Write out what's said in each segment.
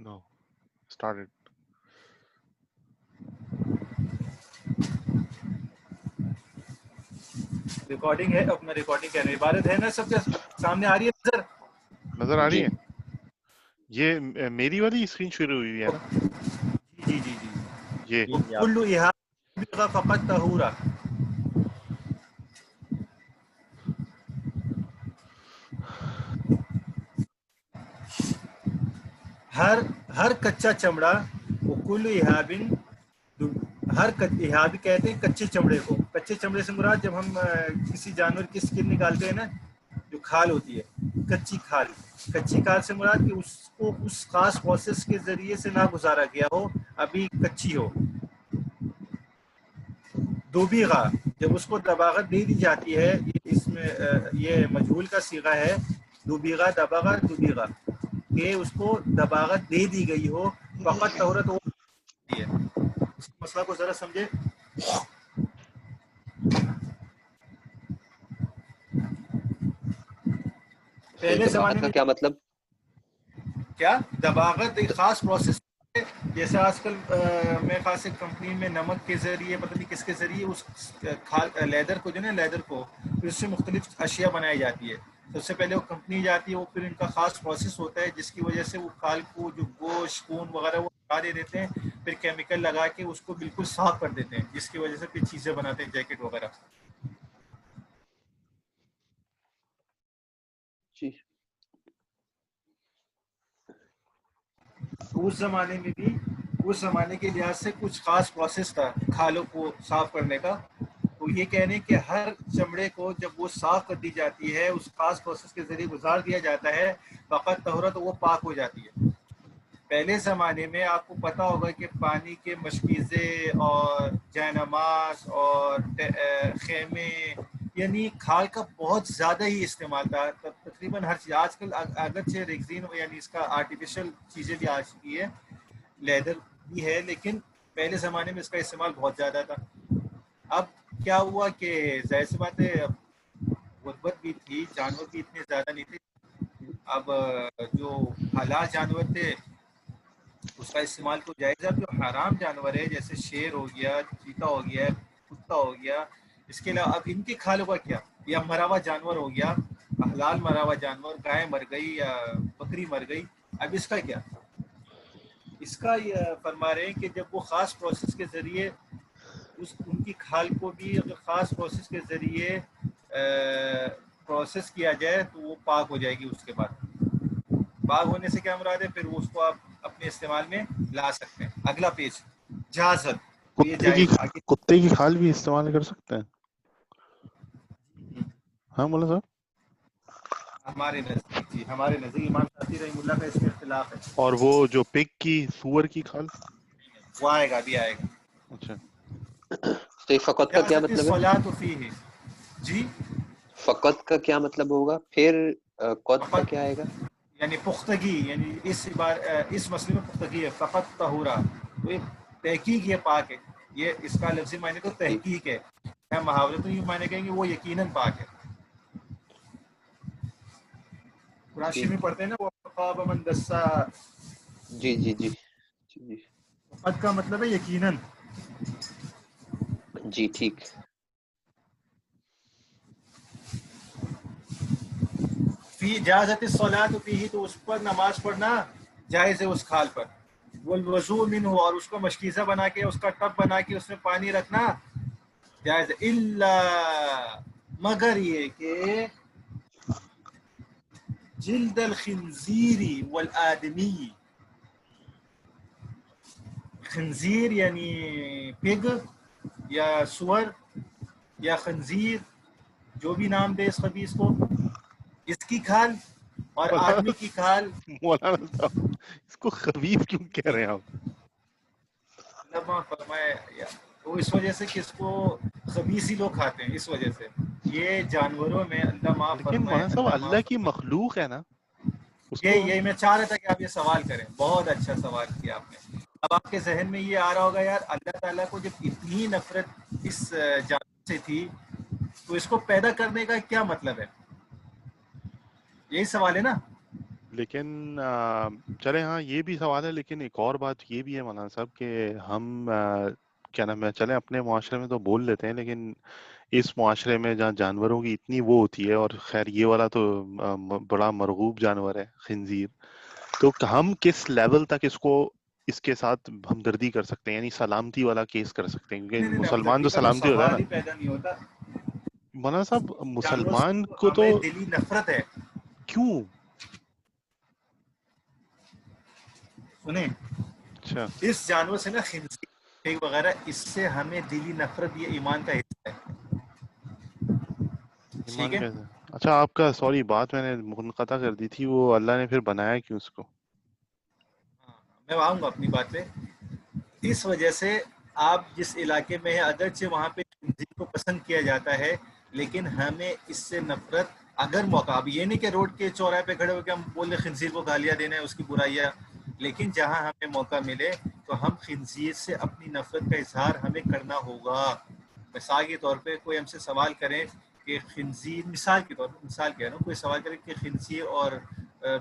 No. Started. Recording ہے. اب میں ریکارڈنگ کر رہی ہوں. عبارت ہے نا سب کے سامنے آ رہی ہے نظر آ رہی ہے. یہ میری والی اسکرین شروع ہوئی ہے نا. جی جی جی. یہ کل احاطہ فقط طہورا. ہر کچا چمڑا وہ کل احابن, ہر احاب کہتے ہیں کچے چمڑے کو. کچے چمڑے سے مراد جب ہم کسی جانور کی اسکن نکالتے ہیں نا, جو کھال ہوتی ہے, کچی کھال. کچی کھال سے مراد کہ اس کو اس خاص پروسیس کے ذریعے سے نہ گزارا گیا ہو, ابھی کچی ہو. دوبیغا, جب اس کو دباغت دے دی جاتی ہے, اس میں یہ مجہول کا صیغہ ہے. دوبیغا دباغا دوبیغا, کہ اس کو دباغت دے دی گئی ہو. فقط طہورت وہ ہے. اس مسئلہ کو ذرا سمجھے. پہلے زمانے میں کیا مطلب, کیا دباغت ایک خاص پروسیس ہے. جیسے آج کل میں خاص ایک کمپنی میں نمک کے ذریعے پتہ نہیں کس کے ذریعے اس لیدر کو جو نا لیدر کو پھر اس سے مختلف اشیاء بنائی جاتی ہے. سب سے پہلے وہ کمپنی جاتی ہے, وہ پھر ان کا خاص پروسیس ہوتا ہے جس کی وجہ سے وہ کھال کو جو گوشت خون وغیرہ وہ ہٹا دے دیتے ہیں, پھر کیمیکل لگا کے اس کو بالکل صاف کر دیتے ہیں, جس کی وجہ سے پھر چیزیں بناتے ہیں, جیکٹ وغیرہ. جی اس زمانے میں بھی اس زمانے کے لحاظ سے کچھ خاص پروسیس تھا کھالوں کو صاف کرنے کا. تو یہ کہہ رہے ہیں کہ ہر چمڑے کو جب وہ صاف کر دی جاتی ہے, اس خاص پروسیس کے ذریعے گزار دیا جاتا ہے, فقط طہورت تو وہ پاک ہو جاتی ہے. پہلے زمانے میں آپ کو پتا ہوگا کہ پانی کے مشکیزے اور جے نماز اور خیمے, یعنی کھال کا بہت زیادہ ہی استعمال تھا. تقریباً ہر چیز. آج کل اگرچہ ریگزین یعنی اس کا آرٹیفیشل چیزیں بھی آ چکی ہے, لیدر بھی ہے, لیکن پہلے زمانے میں اس کا استعمال بہت زیادہ تھا. اب کیا ہوا کہ ظاہر سی بات ہے, غربت بھی تھی, جانور بھی اتنے زیادہ نہیں تھے. اب جو حلال جانور تھے اس کا استعمال تو جائز ہے. جو حرام جانور ہے جیسے شیر ہو گیا, چیتا ہو گیا, کتا ہو گیا, اس کے علاوہ اب ان کی کھالوں کا کیا, یا مرا ہوا جانور ہو گیا, حلال مرا ہوا جانور, گائے مر گئی یا بکری مر گئی, اب اس کا کیا. اس کا یہ فرما رہے ہیں کہ جب وہ خاص پروسیس کے ذریعے ان کی کھال کو بھی اگر خاص پروسیس کے ذریعے پروسیس کیا جائے تو وہ پاک ہو جائے گی. اس کے بعد پاک ہونے سے کیا مراد ہے, پھر وہ اس کو آپ اپنے استعمال میں لا سکتے ہیں. اگلا پیج جازت, تو یہ جائز آگے. کتے کی کھال بھی استعمال کر سکتے ہیں. ہاں مولانا صاحب, ہمارے نزدیک جی, ہمارے نزدیک امام شافعی رحمہ اللہ کا اس میں اختلاف ہے. اور وہ جو پگ کی, سور کی کھال, وہ آئے گا, بھی آئے گا. اچھا. تو یہ فقط کا کیا مطلب ہے, الصلاۃ فیہ, جی فقط کا کیا مطلب ہوگا, پھر قط کا کیا آئے گا, یعنی پختگی, یعنی اس مسئلے میں پختگی ہے. فقط طہورا, تو یہ تحقیق, یہ پاک ہے. یہ اس کا لفظی معنی تو تحقیق ہے. محاورے تو یہ معنی کہیں گے وہ یقیناً پاک ہے. قرآن میں پڑھتے ہیں نا, وہ خاب من دسا. جی جی جی جی فقط کا مطلب ہے یقیناً. جی ٹھیک. فی اجازت الصلاۃ فیہ, تو اس پر نماز پڑھنا جائز ہے اس کھال پر. والوضوء منہ, اور اس کو مشکیزہ بنا کے, اس کا ٹب بنا کے اس میں پانی رکھنا جائز ہے. الا, مگر یہ کہ جلد الخنزیر والآدمی, خنزیر یعنی پگ یا سور یا خنزیر, جو بھی نام دے اس خبیث کو, اس کی کھال اور آدمی کی کھال. مولانا صاحب اس کو خبیث کیوں کہہ رہے ہیں آپ؟ علماء فرمائے تو اس وجہ سے کہ اس کو خبیث ہی لوگ کھاتے ہیں, اس وجہ سے. یہ جانوروں میں اللہ معاف لیکن فرمائے, مولانا صاحب اللہ کی مخلوق ہے نا, اس کو یہی میں چاہ رہا تھا کہ آپ یہ سوال کریں. بہت اچھا سوال کیا آپ نے. اب آپ کے ذہن میں یہ آ رہا ہوگا, یار اللہ تعالیٰ کو جب اتنی نفرت اس جانور سے تھی تو اس کو پیدا کرنے کا کیا مطلب ہے, یہی سوال ہے نا. لیکن چلے ہاں یہ بھی سوال ہے، لیکن ایک اور بات یہ بھی ہے مولانا صاحب کہ ہم کیا نام ہے، چلیں اپنے معاشرے میں تو بول لیتے ہیں، لیکن اس معاشرے میں جہاں جانوروں کی اتنی وہ ہوتی ہے، اور خیر یہ والا تو بڑا مرغوب جانور ہے خنزیر، تو ہم کس لیول تک اس کے ساتھ ہمدردی کر سکتے ہیں، یعنی سلامتی والا کیس کر سکتے ہیں، کیونکہ نہیں، مسلمان ہمدردی تو کا تو سلامتی ہوتا ہے نا سوال ہی پیدا نہیں ہوتا. مولانا صاحب. جانور سے مسلمان تو کو تو ہمیں دلی نفرت ہے. کیوں؟ سنیں، اچھا اس جانور سے نا خنزیر وغیرہ، اس سے ہمیں دلی نفرت، یہ ایمان کا حصہ ہے. ٹھیک ایمان ہے، کیسے؟ اچھا آپ کا سوری بات میں نے منقطع کر دی تھی، وہ اللہ نے پھر بنایا کیوں اس کو؟ میں آؤں گا اپنی بات پہ. اس وجہ سے آپ جس علاقے میں ہیں، اگرچہ وہاں پہ خنزیر کو پسند کیا جاتا ہے، لیکن ہمیں اس سے نفرت اگر موقع، اب یہ نہیں کہ روڈ کے چوراہے پہ کھڑے ہو کے ہم بول رہے خنزیر کو گالیاں دینا ہے، اس کی برائیاں، لیکن جہاں ہمیں موقع ملے تو ہم خنزیر سے اپنی نفرت کا اظہار ہمیں کرنا ہوگا. مثال کے طور پہ کوئی ہم سے سوال کرے کہ خنزیر، مثال کے طور پہ، مثال کہہ رہا ہوں، کوئی سوال کرے کہ خنزیر اور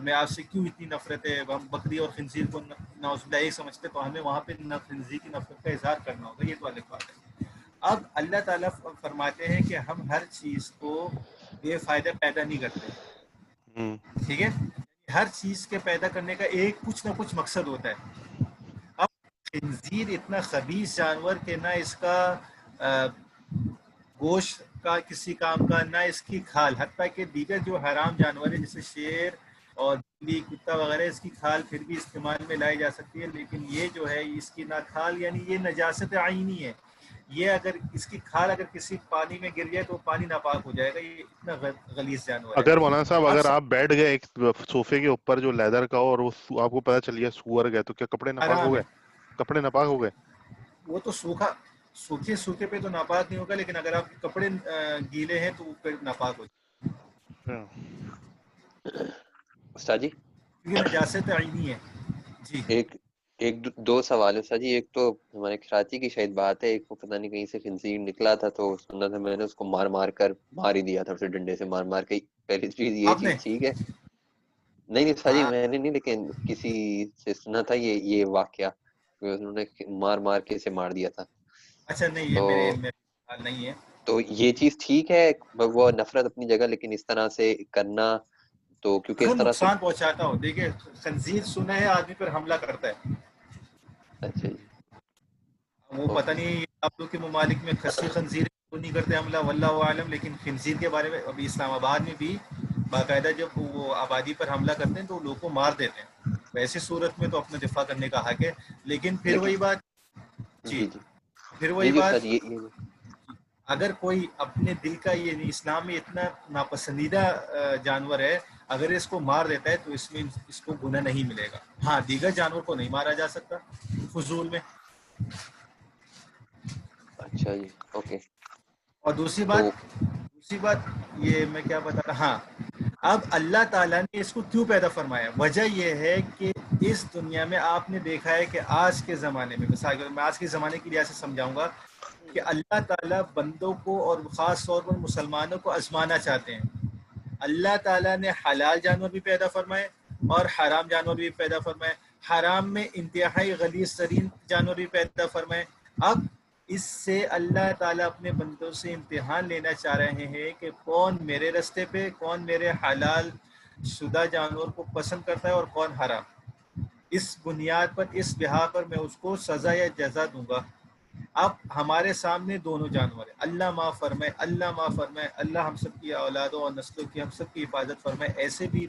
میں آپ سے کیوں اتنی نفرت ہے، ہم بکری اور خنزیر کو نعوذ باللہ ایک سمجھتے، تو ہمیں وہاں پہ خنزیر کی نفرت کا اظہار کرنا ہوگا. یہ تو الگ بات ہے. اب اللہ تعالیٰ فرماتے ہیں کہ ہم ہر چیز کو بے فائدہ پیدا نہیں کرتے. ہوں ٹھیک ہے، ہر چیز کے پیدا کرنے کا ایک کچھ نہ کچھ مقصد ہوتا ہے. اب خنزیر اتنا خبیث جانور کہ نہ اس کا گوشت کا کسی کام کا، نہ اس کی کھال، حتیٰ کہ دیگر جو حرام جانور ہیں جیسے شیر اور بلی، کتا وغیرہ، اس کی کھال پھر بھی استعمال میں لائی جا سکتی ہے، لیکن یہ جو ہے اس کی نہ کھال، یعنی یہ نجاست عینی ہے. یہ اگر اس کی کھال اگر کسی پانی میں گر جائے تو پانی ناپاک ہو جائے گا. یہ اتنا غلیظ جانور ہے. اگر مولانا صاحب اب اگر آپ بیٹھ گئے ایک صوفے کے اوپر جو لیدر کا ہو، اور وہ آپ کو پتا چل گیا سور گئے، تو کیا کپڑے ناپاک ہو حرام ہے. گئے؟ کپڑے ناپاک ہو گئے؟ وہ تو سوکھے پہ تو ناپاک نہیں ہوگا، لیکن اگر آپ کے کپڑے گیلے ہیں تو وہ پھر ناپاک ہو جائے استاد جی کیونکہ نجاست عینی ہے. جی ایک دو سوال ہے استاد جی. ایک تو ہمارے کراچی کی شاید بات ہے، ایک کو پتہ نہیں کہیں سے خنزیر نکلا تھا، تو سننا تھا میں نے، اس کو مار ہی دیا تھا اسے ڈنڈے سے مار کے. پہلی چیز یہ آپ نے؟ چیز ٹھیک ہے. نہیں استاد جی ہاں، میں نے نہیں، لیکن کسی سے سنا تھا یہ واقعہ، انہوں نے مار کے اسے مار دیا تھا. اچھا نہیں، یہ تو میرے علم میں نہیں ہے. تو یہ چیز ٹھیک ہے، وہ نفرت اپنی جگہ، لیکن اس طرح سے کرنا تو، کیونکہ اگر اس طرح سے. نقصان پہنچاتا ہو، دیکھیں خنزیر سنا ہے آدمی پر حملہ کرتا ہے. اچھا جی، وہ پتہ اوکے. نہیں آپ لوگ کے ممالک میں خصی خنزیر تو نہیں کرتے حملہ، واللہ عالم، لیکن خنزیر کے بارے میں ابھی اسلام آباد میں بھی باقاعدہ جب وہ آبادی پر حملہ کرتے ہیں تو لوگوں کو مار دیتے ہیں. ویسی صورت میں تو اپنا دفاع کرنے کا حق ہے، لیکن پھر وہی بات. جی، جی پھر جی وہی جی بات، استاد یہ اگر کوئی اپنے دل کا، یہ اسلام میں اتنا ناپسندیدہ جانور ہے، اگر اس کو مار دیتا ہے تو اس میں اس کو گناہ نہیں ملے گا. ہاں، دیگر جانور کو نہیں مارا جا سکتا فضول میں. اچھا جی، اوکے. اور دوسری تو بات یہ میں کیا بتا رہا، ہاں، اب اللہ تعالیٰ نے اس کو کیوں پیدا فرمایا؟ وجہ یہ ہے کہ اس دنیا میں آپ نے دیکھا ہے کہ آج کے زمانے میں، مثال میں آج کے زمانے کی لحاظ سے سمجھاؤں گا کہ اللہ تعالیٰ بندوں کو اور خاص طور پر مسلمانوں کو آزمانا چاہتے ہیں. اللہ تعالیٰ نے حلال جانور بھی پیدا فرمائے اور حرام جانور بھی پیدا فرمائے. حرام میں انتہائی غلیظ ترین جانور بھی پیدا فرمائے. اب اس سے اللہ تعالیٰ اپنے بندوں سے امتحان لینا چاہ رہے ہیں کہ کون میرے رستے پہ، کون میرے حلال شدہ جانور کو پسند کرتا ہے اور کون حرام. اس بنیاد پر، اس بہا پر میں اس کو سزا یا جزا دوں گا. اب ہمارے سامنے دونوں جانور ہیں. اللہ معاف فرمائے، اللہ معاف فرمائے، اللہ ہم سب کی اولادوں اور نسلوں کی ہم سب کی حفاظت فرمائے. ایسے بھی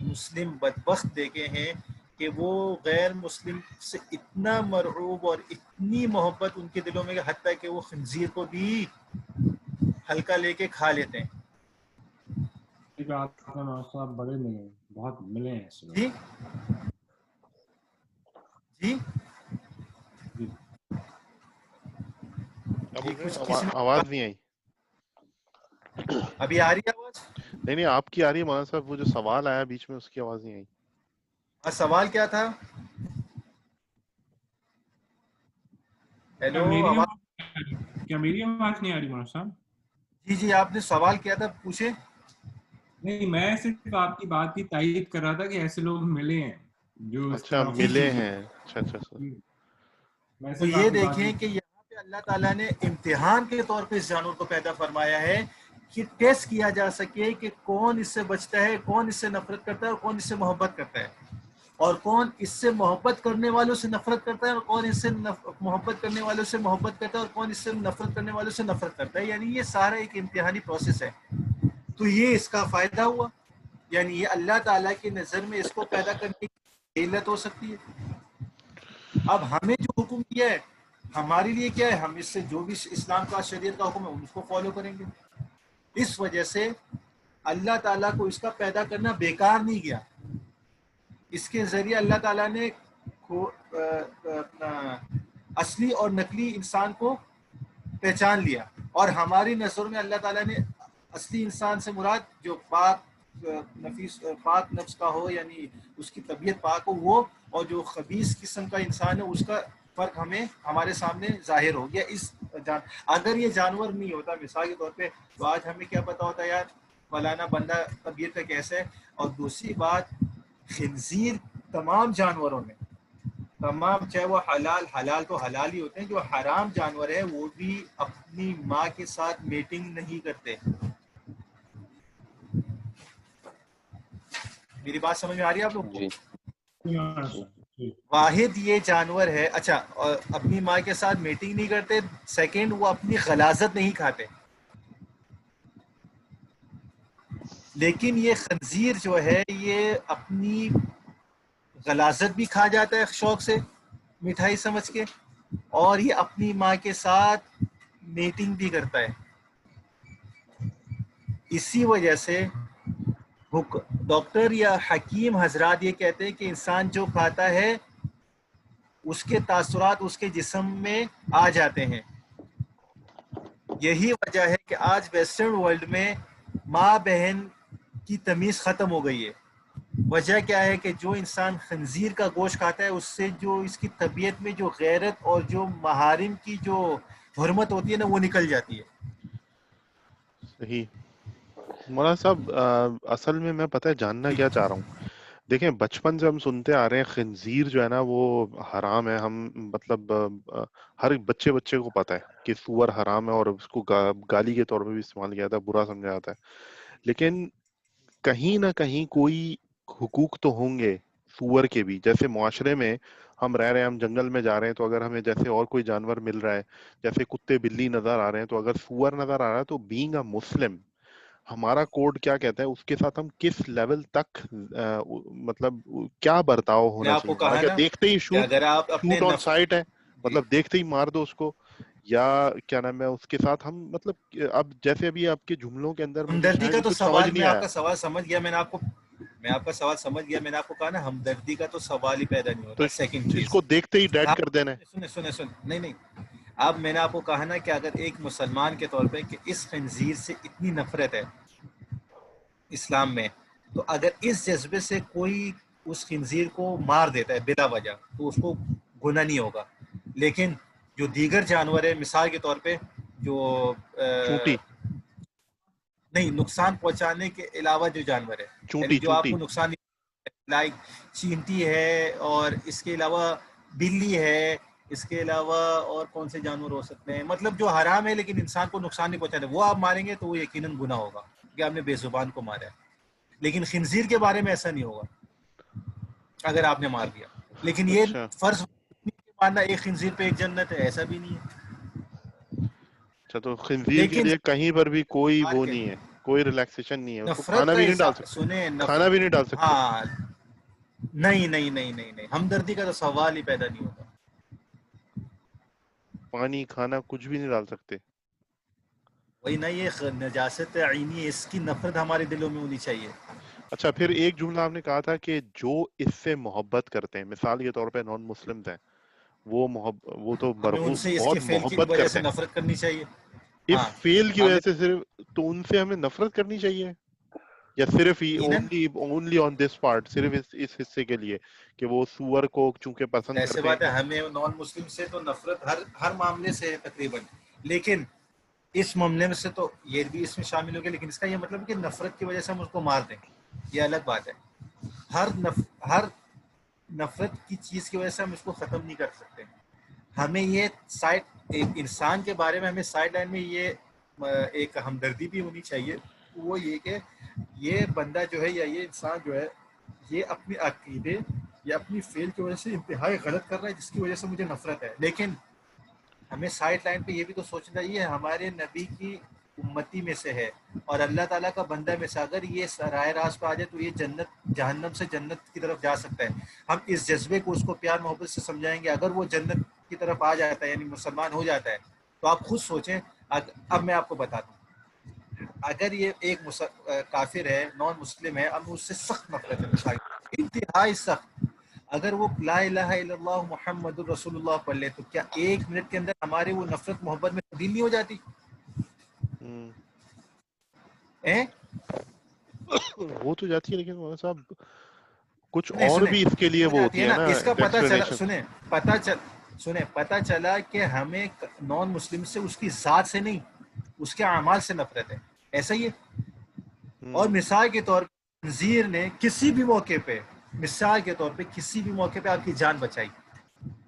مسلم بدبخت دیکھے ہیں کہ وہ غیر مسلم سے اتنا مرعوب اور اتنی محبت ان کے دلوں میں، حتیٰ کہ وہ خنزیر کو بھی ہلکا لے کے کھا لیتے ہیں. صاحب بڑے ملے ہیں، بہت ملے ہیں اس جی جی جی. اب جی، ان کچھ میں کسی آواز نہیں آئی. ابھی آ رہی ہے آواز؟ نہیں آپ کی آ رہی ہے مولانا صاحب، وہ جو سوال آیا بیچ میں اس کی آواز نہیں آئی. سوال کیا تھا؟ ہیلو، آواز؟ کیا میری آواز نہیں آ رہی مولانا صاحب؟ جی آپ نے سوال کیا تھا، پوچھے. نہیں میں صرف آپ کی بات کی تائید کر رہا تھا کہ ایسے لوگ ملے ہیں جو اس اچھا طرح ملے ہیں. اچھا اچھا سر. میں تو صرف یہ آپ کی بات دیکھیں کہ یہاں پہ اللہ تعالیٰ نے امتحان کے طور پہ اس جانور کو پیدا فرمایا ہے کہ ٹیسٹ کیا جا سکے کہ کون اس سے بچتا ہے, کون اس سے نفرت کرتا ہے اور کون اس سے محبت کرتا ہے, اور کون اس سے محبت کرنے والوں سے نفرت کرتا ہے اور کون اس سے محبت کرنے والوں سے محبت کرتا ہے اور کون اس سے نفرت کرنے والوں سے نفرت کرتا ہے. یعنی یہ سارا ایک امتحانی پروسیس ہے. تو یہ اس کا فائدہ ہوا, یعنی یہ اللہ تعالیٰ کی نظر میں اس کو پیدا کرنے کی علت ہو سکتی ہے. اب ہمیں جو حکم دیا ہے ہمارے لیے کیا ہے, ہم اس سے جو بھی اسلام کا شریعت کا حکم ہے اس کو فالو کریں گے. اس وجہ سے اللہ تعالیٰ کو اس کا پیدا کرنا بیکار نہیں گیا. اس کے ذریعے اللہ تعالیٰ نے اصلی اور نقلی انسان کو پہچان لیا, اور ہماری نظر میں اللہ تعالیٰ نے اصلی انسان سے مراد جو پاک نفس کا ہو, یعنی اس کی طبیعت پاک ہو, وہ, اور جو خبیث قسم کا انسان ہے اس کا فرق ہمارے سامنے ظاہر ہو گیا. اگر یہ جانور نہیں ہوتا مثال کے طور پہ تو آج ہمیں کیا پتا ہوتا یار فلانا بندہ طبیعت کا کیسا ہے. اور دوسری بات, خنزیر تمام جانوروں میں, تمام چاہے وہ حلال تو حلال ہی ہوتے ہیں, جو حرام جانور ہے وہ بھی اپنی ماں کے ساتھ میٹنگ نہیں کرتے. میری بات سمجھ میں آ رہی ہے آپ لوگ کو؟ جی واحد یہ جانور ہے. اچھا, اور اپنی ماں کے ساتھ میٹنگ نہیں کرتے. سیکنڈ, وہ اپنی غلاظت نہیں کھاتے. لیکن یہ خنزیر جو ہے یہ اپنی غلاظت بھی کھا جاتا ہے شوق سے مٹھائی سمجھ کے, اور یہ اپنی ماں کے ساتھ میٹنگ بھی کرتا ہے. اسی وجہ سے ڈاکٹر یا حکیم حضرات یہ کہتے ہیں کہ انسان جو کھاتا ہے اس کے تاثرات اس کے جسم میں آ جاتے ہیں. یہی وجہ ہے کہ آج ویسٹرن ورلڈ میں ماں بہن کی تمیز ختم ہو گئی ہے. وجہ کیا ہے کہ جو انسان خنزیر کا گوشت کھاتا ہے اس سے جو اس کی طبیعت میں جو غیرت اور جو محارم کی جو حرمت ہوتی ہے نا وہ نکل جاتی ہے. صحیح. مولانا صاحب اصل میں پتہ ہے جاننا کیا چاہ رہا ہوں. دیکھیں بچپن سے ہم سنتے آ رہے ہیں خنزیر جو ہے نا وہ حرام ہے. ہم مطلب ہر بچے کو پتہ ہے کہ سور حرام ہے اور اس کو گالی کے طور پہ بھی استعمال کیا جاتا ہے, برا سمجھا جاتا ہے. لیکن کہیں نہ کہیں کوئی حقوق تو ہوں گے سور کے بھی. جیسے معاشرے میں ہم رہ رہے ہیں, ہم جنگل میں جا رہے ہیں تو اگر ہمیں جیسے اور کوئی جانور مل رہا ہے, جیسے کتے بلی نظر آ رہے ہیں, تو اگر سور نظر آ رہا ہے تو بینگ اے مسلم ہمارا کوڈ کیا کہتا ہے اس کے ساتھ ہم کس لیول تک مطلب کیا برتاؤ میں ہونا آپ کو چاہیے ہمارا. کہا کیا نا دیکھتے ہی کہ اگر آپ اپنے شوٹ آن سائٹ ہے, جی مطلب دیکھتے ہی مار دو اس کو, یا کیا نام ہے اس کے ساتھ ہم مطلب اب جیسے ابھی آپ کے جملوں کے اندر مجھے ہمدردی شاید کا یہ تو کچھ سمجھ سوال, نہیں میں آپ آیا. کا سوال سمجھ گیا. میں آپ کا سوال سمجھ گیا. میں نے آپ کو کہا نا ہمدردی کا تو سوال ہی پیدا نہیں تو ہوتا. سیکنڈ اس چیز کو دیکھتے ہی ڈیڈ کر دینا ہے. سنیں نہیں, اب میں نے آپ کو کہا نا کہ اگر ایک مسلمان کے طور پہ کہ اس خنزیر سے اتنی نفرت ہے اسلام میں, تو اگر اس جذبے سے کوئی اس خنزیر کو مار دیتا ہے بلا وجہ تو اس کو گناہ نہیں ہوگا. لیکن جو دیگر جانور ہے مثال کے طور پہ جو چونٹی نہیں نقصان پہنچانے کے علاوہ جو جانور ہے, یعنی جو آپ چونٹی کو نقصان لائک چینٹی ہے, اور اس کے علاوہ بلی ہے, اس کے علاوہ اور کون سے جانور ہو سکتے ہیں, مطلب جو حرام ہے لیکن انسان کو نقصان نہیں پہنچانے, وہ آپ ماریں گے تو وہ یقیناً گناہ ہوگا کہ آپ نے بے زبان کو مارا ہے. لیکن خنزیر کے بارے میں ایسا نہیں ہوگا اگر آپ نے مار دیا. لیکن یہ اچھا فرض ماننا ایک خنزیر پہ ایک جنت ہے, ایسا بھی نہیں ہے. اچھا تو خنزیر کے لیکن لیے کہیں پر بھی کوئی وہ نہیں ہے, کوئی ریلیکسیشن نہیں ہے, اس کو نفرت کھانا کا بھی نہیں ڈال اظہار سکتے, سنیں کھانا بھی نہیں ڈال سکتے. ہاں نہیں, ہمدردی کا تو سوال ہی پیدا نہیں ہوتا. پانی کھانا کچھ بھی نہیں ڈال سکتے. وہی نا, یہ نجاست عینی ہے, اس کی نفرت ہمارے دلوں میں ہونی چاہیے. اچھا پھر ایک جملہ آپ نے کہا تھا کہ جو اس سے محبت کرتے ہیں, مثال کے طور پہ نان مسلمز ہیں, وہ تو ہمیں ان سے اس کے بہت فعل کی محبت وجہ کرتے سے ہیں. نفرت کرنی چاہیے. اس ہاں فیل کی وجہ ہمیں سے صرف تو ان سے ہمیں نفرت کرنی چاہیے, یا صرف ہی یقیناً اونلی آن دس پارٹ, صرف اس حصے کے لیے کہ وہ سور کو چونکہ پسند ایسے کرتے ہیں. بات ہے, ہمیں نان مسلم سے تو نفرت ہر معاملے سے ہے تقریباً. لیکن اس معاملے میں سے تو یہ بھی اس میں شامل ہو گیا، لیکن اس کا یہ مطلب ہے کہ نفرت کی وجہ سے ہم اس کو مار دیں، یہ الگ بات ہے. ہر نفرت کی چیز کی وجہ سے ہم اس کو ختم نہیں کر سکتے. ہمیں یہ ایک انسان کے بارے میں ہمیں سائڈ لائن میں یہ ایک ہمدردی بھی ہونی چاہیے، وہ یہ کہ یہ بندہ جو ہے یا یہ انسان جو ہے یہ اپنے عقیدے یا اپنی فعل کی وجہ سے انتہائی غلط کر رہا ہے جس کی وجہ سے مجھے نفرت ہے. لیکن ہمیں سائڈ لائن پہ یہ بھی تو سوچنا چاہیے ہمارے نبی کی امتی میں سے ہے اور اللہ تعالیٰ کا بندہ میں سے، اگر یہ راہ راست پہ آ جائے تو یہ جہنم سے جنت کی طرف جا سکتا ہے. ہم اس جذبے کو اس کو پیار محبت سے سمجھائیں گے. اگر وہ جنت کی طرف آ جاتا ہے یعنی مسلمان ہو جاتا ہے تو آپ خود سوچیں. اب میں آپ کو بتاتا ہوں، اگر یہ ایک کافر ہے، نان مسلم ہے، اب اس سے سخت نفرت ہے، انتہائی سخت. اگر وہ لا الہ الا اللہ محمد الرسول اللہ پڑھ لے تو کیا ایک منٹ کے اندر ہمارے وہ نفرت محبت میں تبدیل نہیں ہو جاتی؟ وہ تو جاتی ہے، لیکن مولانا صاحب کچھ اور بھی اس کے لیے وہ ہوتی ہے نا اس کا پتہ چلا، ایکسپلینیشن. پتہ چلا کہ ہمیں نان مسلم سے اس کی ذات سے نہیں اس کے اعمال سے نفرت ہے، ایسا ہی ہے. اور مثال کے طور پر خنزیر نے کسی بھی موقع پہ، مثال کے طور پہ کسی بھی موقع پہ آپ کی جان بچائی.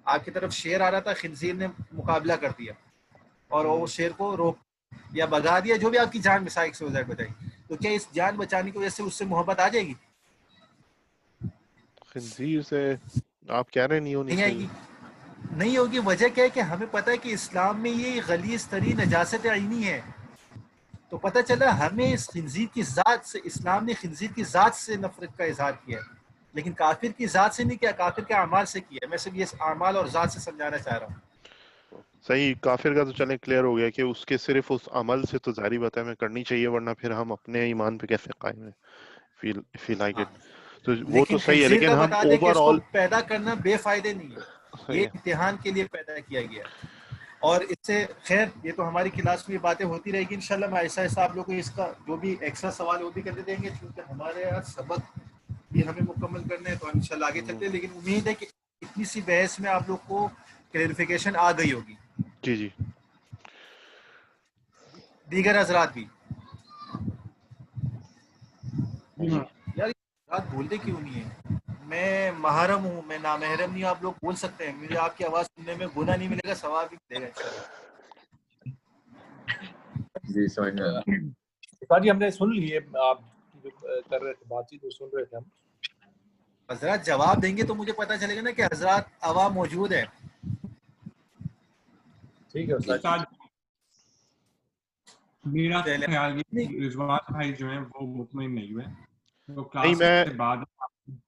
آپ کی طرف شیر آ رہا تھا، خنزیر نے مقابلہ کر دیا اور وہ شیر کو روک یا بگا دیا، جو بھی آپ کی جان مثال سے بچائی. تو کیا اس جان بچانے کی وجہ سے اس سے محبت آ جائے گی؟ خنزیر سے آپ کہہ رہے ہیں نہیں ہونی نہیں آئے چاہیے. گی، نہیں ہوگی. وجہ کیا ہے کہ ہمیں پتہ ہے کہ اسلام میں یہ غلیظ ترین نجاست عینی ہے. تو پتہ چلا ہمیں اس خنزیر کی ذات سے، اسلام نے خنزیر کی ذات سے نفرت کا اظہار کیا ہے، لیکن کافر کی ذات سے نہیں کیا، کافر کے اعمال سے کیا. میں صرف یہ اعمال اور ذات سے سمجھانا چاہ رہا ہوں. صحیح. کافر کا تو چلیں کلیئر ہو گیا کہ اس کے صرف اس عمل سے تو ظاہری بات ہے ہمیں کرنی چاہیے، ورنہ پھر ہم اپنے ایمان پہ کیسے قائم ہیں. Feel like it. تو وہ تو لیکن صحیح ہے، خنزیر لیکن کا ہم بتا دیں کہ اوور اس کو آل پیدا کرنا بے فائدے نہیں ہے، صحیح یہ ہے. امتحان کے لیے پیدا کیا گیا. اور اس سے خیر یہ تو ہماری کلاس میں باتیں ہوتی رہے گی انشاءاللہ. میں ایسا ایسا آپ لوگوں کو اس کا جو بھی ایکسٹرا سوال وہ بھی کرنے دیں گے، کیونکہ ہمارے یہاں سبق بھی ہمیں مکمل کرنے ہیں تو انشاءاللہ آگے چلتے ہیں. لیکن امید ہے کہ اتنی سی بحث میں آپ لوگ کو کلیریفیکیشن آ گئی ہوگی. جی جی. دیگر حضرات بھی جی یار حضرات بولتے کیوں نہیں ہے؟ میں محرم ہوں، میں نامحرم نہیں ہوں. آپ لوگ بول سکتے ہیں، مجھے آپ کی آواز سننے میں گناہ نہیں ملے گا، ثواب بھی ملے گا انشاءاللہ. جی سمجھ میں آیا. جی ہم نے سن لیے، آپ جو کر رہے تھے بات چیت وہ سن رہے تھے ہم. حضرات جواب دیں گے تو مجھے پتہ چلے گا نا کہ حضرات عوام موجود ہیں. ٹھیک ہے استاد میرا چلیں. خیال یہ کہ رضوان بھائی جو ہیں وہ مطمئن نہیں ہوئے، تو نہیں کلاس میں کے بعد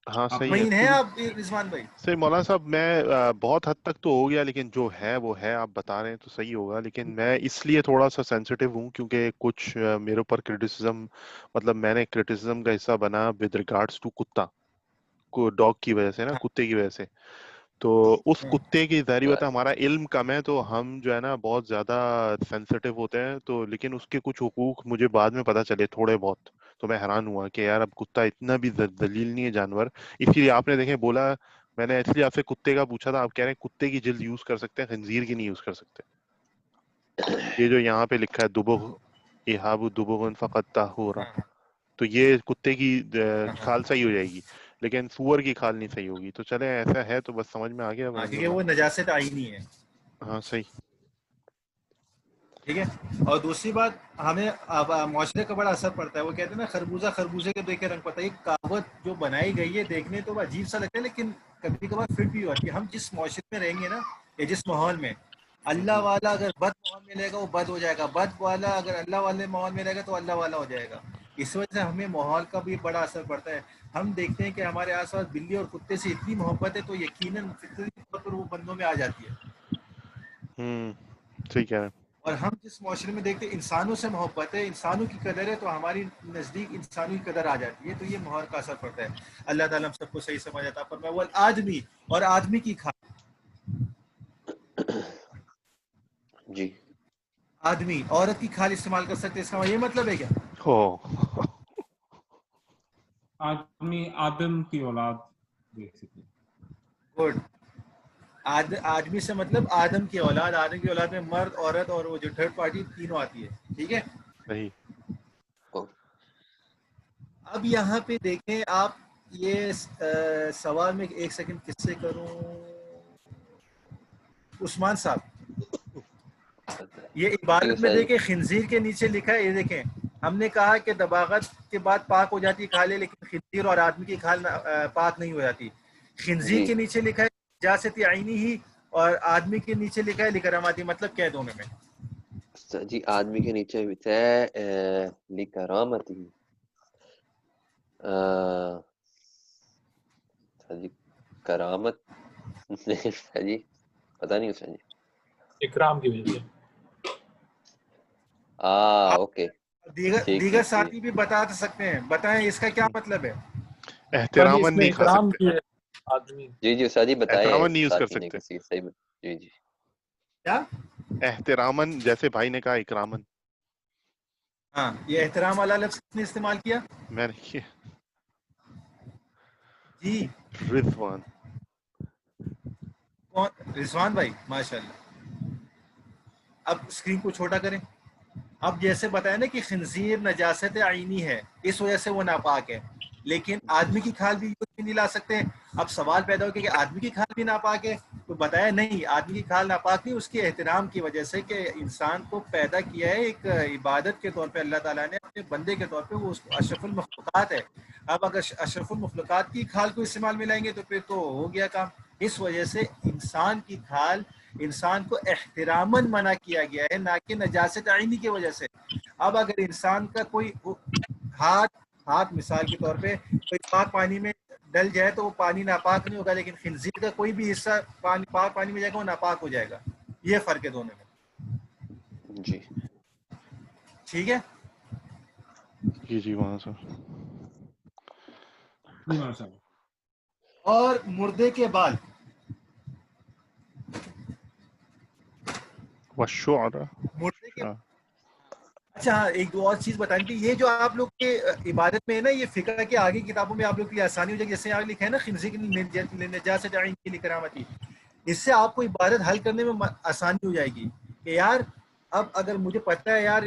ہاں صحیح ہے. مطمئن ہیں آپ رضوان بھائی؟ صحیح مولانا صاحب، میں بہت حد تک تو ہو گیا، لیکن جو ہے وہ ہے. آپ بتا رہے ہیں تو صحیح ہوگا، لیکن میں اس لیے تھوڑا سا سینسیٹیو ہوں کیونکہ کچھ میرے اوپر کرٹیسزم، مطلب میں نے کرٹیسزم کا حصہ بنا ود ریگارڈس ٹو کتا کو، ڈاگ کی وجہ سے نا، کتے کی وجہ سے. تو اس کتے کی ظاہری بات ہے ہمارا علم کم ہے تو ہم جو ہے نا بہت زیادہ سینسیٹیو ہوتے ہیں. تو لیکن اس کے کچھ حقوق مجھے بعد میں پتہ چلے تھوڑے بہت، تو میں حیران ہوا کہ یار اب کتا اتنا بھی ذلیل نہیں ہے جانور. اسی لیے آپ نے دیکھیں بولا، میں نے اس لیے آپ سے کتے کا پوچھا تھا. آپ کہہ رہے ہیں کتے کی جلد یوز کر سکتے ہیں، خنزیر کی نہیں یوز کر سکتے. یہ جو یہاں پہ لکھا ہے دبغ احاب دبغ فقط طاہورا، تو یہ کتے کی کھال صحیح ہو جائے گی، لیکن سور کی کھال نہیں صحیح ہوگی. تو چلیں ایسا ہے تو بس سمجھ میں آ گیا. کیونکہ وہ نجاست عینی ہے. ہاں صحیح. ٹھیک ہے. اور دوسری بات، ہمیں اب معاشرے کا بڑا اثر پڑتا ہے. وہ کہتے ہیں نا خربوزہ کے دیکھے رنگ پتہ. ایک کہاوت جو بنائی گئی ہے دیکھنے تو عجیب سا لگتا ہے، لیکن کبھی کبھار فٹ بھی ہوتی ہے. ہم جس معاشرے میں رہیں گے نا یا جس ماحول میں، اللہ والا اگر بد ماحول میں رہے گا وہ بد ہو جائے گا، بد والا اگر اللہ والے ماحول میں رہے گا تو اللہ والا ہو جائے گا. اس وجہ سے ہمیں ماحول کا بھی بڑا اثر پڑتا ہے. ہم دیکھتے ہیں کہ ہمارے آس پاس بلی اور کتے سے اتنی محبت ہے تو یقیناً فطری طور پر وہ بندوں میں آ جاتی ہے. صحیح کہہ رہے ہیں. اور ہم جس معاشرے میں دیکھتے ہیں انسانوں سے محبت ہے، انسانوں کی قدر ہے، تو ہماری نزدیک انسانوں کی قدر آ جاتی ہے. تو یہ ماحول کا اثر پڑتا ہے. اللہ تعالیٰ ہم سب کو صحیح سمجھ عطا فرمائے. وہ آدمی اور آدمی کی کھال، جی آدمی عورت کی کھال استعمال کر سکتے، اس کا یہ مطلب ہے کیا؟ آدمی آدم کی اولاد دیکھ سکتے. گڈ. آدمی سے مطلب آدم کی اولاد، آدم کی اولاد میں مرد، عورت اور وہ جو تھرڈ پارٹی تینوں آتی ہے. ٹھیک ہے. صحیح. اب یہاں پہ دیکھیں آپ یہ سوال میں ایک سیکنڈ کس سے کروں. عثمان صاحب یہ عبارت میں دیکھیں خنزیر کے نیچے لکھا ہے، یہ دیکھیں ہم نے کہا کہ دباغت کے بعد پاک ہو جاتی کھالے، لیکن خنزیر اور آدمی کی کھال پاک نہیں ہو جاتی. خنزیر کے نیچے لکھا ہے نجاست عینی ہی، اور آدمی کے نیچے لکھا ہے لکراماتی. مطلب کیا ہے دونوں میں؟ جی آدمی کے نیچے ہے لکرامتی. جی کرامت جی پتہ نہیں اس جی اکرام کی وجہ سے. اوکے. دیگر ساتھی بھی بتا سکتے ہیں، بتائیں اس کا کیا مطلب ہے. احتراماً نہیں کھا اکرام سکتے. کی ہے آدمی. جی استاد جی بتائے احتراماً نہیں یوز کر ساتھی نے سکتے. کسی صحیح. جی جی کیا احتراماً، جیسے بھائی نے کہا اکراماً. ہاں یہ احترام والا لفظ نے استعمال کیا. میں نے جی رضوان. کون؟ رضوان بھائی ماشاء اللہ. اب اسکرین کو چھوٹا کریں. اب جیسے بتایا نا کہ خنزیر نجاست عینی ہے، اس وجہ سے وہ ناپاک ہے، لیکن آدمی کی کھال بھی یوز میں نہیں لا سکتے. اب سوال پیدا ہو کہ آدمی کی کھال بھی ناپاک ہے، تو بتایا نہیں آدمی کی کھال ناپاک نہیں، اس کے احترام کی وجہ سے کہ انسان کو پیدا کیا ہے ایک عبادت کے طور پہ اللہ تعالیٰ نے، اپنے بندے کے طور پہ، وہ اس اشرف المخلوقات ہے. اب اگر اشرف المخلوقات کی کھال کو استعمال میں لائیں گے تو پھر تو ہو گیا کام. اس وجہ سے انسان کی کھال انسان کو احتراماً منع کیا گیا ہے، نہ کہ نجاست عینی کی وجہ سے. اب اگر انسان کا کوئی ہاتھ مثال کے طور پہ کوئی پاک پانی میں ڈل جائے تو وہ پانی ناپاک نہیں ہوگا، لیکن خنزیر کا کوئی بھی حصہ پاک پانی میں جائے گا وہ ناپاک ہو جائے گا. یہ فرق ہے دونوں میں. جی ٹھیک ہے. جی وہاں سے. جی ماشاء اللہ. اور مردے کے بال والشعر. مردے کے اچھا ہاں ایک دو اور چیز بتائیں کہ یہ جو آپ لوگ کے عبادت میں ہے نا، یہ فقہ کے آگے کتابوں میں آپ لوگ کے لیے آسانی ہو جائے گی. جیسے آگے لکھا ہے نا خنزیر کی نجاست عینی لکرامتی، اس سے آپ کو عبادت حل کرنے میں آسانی ہو جائے گی کہ یار اب اگر مجھے پتہ ہے یار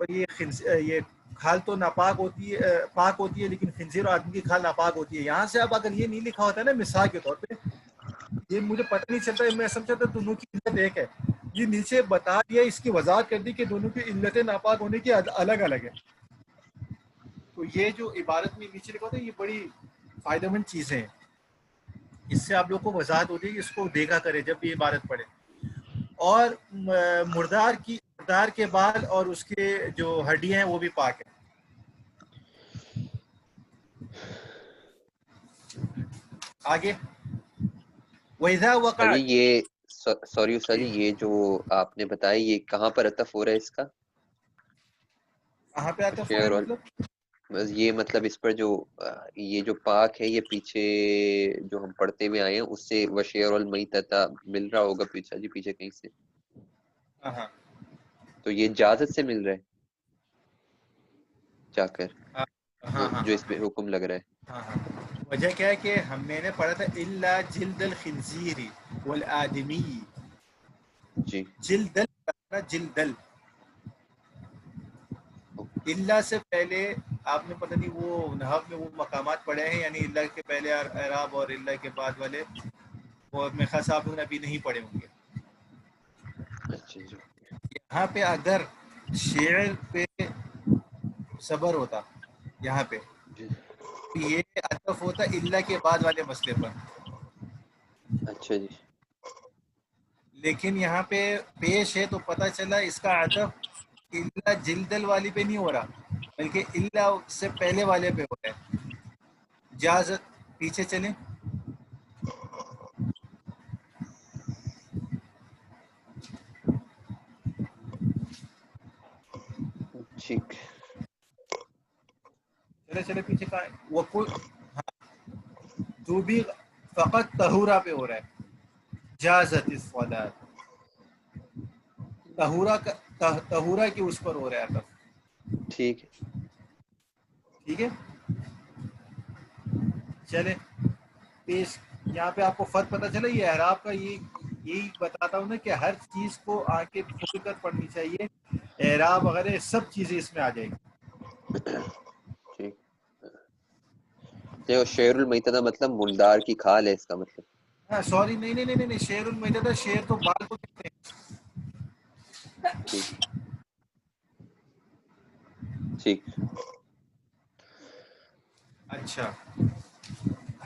یہ کھال تو ناپاک ہوتی ہے، پاک ہوتی ہے، لیکن خنزیر اور آدمی کی کھال ناپاک ہوتی ہے. یہاں سے اب اگر یہ نہیں لکھا ہوتا ہے نا مثال کے طور پہ، یہ مجھے پتہ نہیں چلتا، میں سمجھتا تھا دونوں کی علت ایک ہے. یہ نیچے بتا دیا، اس کی وضاحت کر دی کہ دونوں کی علتیں ناپاک ہونے کی الگ الگ ہے. تو یہ جو عبارت میں نیچے لکھا ہوتا ہے یہ بڑی فائدہ مند چیزیں ہیں. اس سے آپ لوگ کو وضاحت ہوتی ہے کہ اس کو دیکھا کرے جب بھی عبارت پڑھے. اور مردار کے بال اور اس کے جو ہڈیاں ہیں وہ بھی پاک ہے. آگے وَإِذَا وَقَعَ. یہ سوری استاد جی یہ جو آپ نے بتایا یہ کہاں پر عطف ہو رہا ہے اس کا؟ کہاں پہ آتا ہے مطلب؟ بس یہ مطلب اس پر جو یہ جو پاک ہے یہ پیچھے جو ہم پڑھتے ہوئے آئے ہیں اس سے وشیع المیتۃ مل رہا ہوگا پیچھے کہیں سے. ہاں تو یہ اجازت سے مل رہا ہے جا کر جو اس پہ حکم لگ رہا ہے. ہاں وجہ کیا ہے کہ میں نے پڑھا تھا الا جلد الخنزیر والآدمی. جی جلدل اللہ سے پہلے آپ نے پتہ نہیں وہ نحو میں وہ مقامات پڑھے ہیں، یعنی اللہ کے پہلے اعراب اور اللہ کے بعد والے وہ میں خاص آپ لوگوں نے ابھی نہیں پڑھے ہوں گے. اچھا جی یہاں پہ اگر شعر پہ صبر ہوتا یہاں پہ یہ عطف ہوتا اللہ کے بعد والے مسئلے پر. اچھا جی لیکن یہاں پہ پیش ہے تو پتہ چلا اس کا عطف اللہ جلدل والی پہ نہیں ہو رہا بلکہ اللہ سے پہلے والے پہ ہو رہا ہے. اجازت پیچھے چلیں. ٹھیک چلے پیچھے کا وہ تو بھی فقط طہورا پہ ہو رہا ہے. جازت الصلاۃ طہورا کے اس پر ہو رہا ہے عطف. ٹھیک ہے ٹھیک ہے چلیں پیش. یہاں پہ آپ کو فرق پتہ چلا یہ اعراب کا یہ یہی بتاتا ہوں نا کہ ہر چیز کو آنکھیں کھول کر پڑھنی چاہیے، اعراب وغیرہ سب چیزیں اس میں آ جائیں گی. ٹھیک. جو شعر المیتہ مطلب مردار کی کھال ہے اس کا مطلب. سوری نہیں، شعر المیتہ، شعر تو بال کو کہتے ہیں. ٹھیک ٹھیک. اچھا،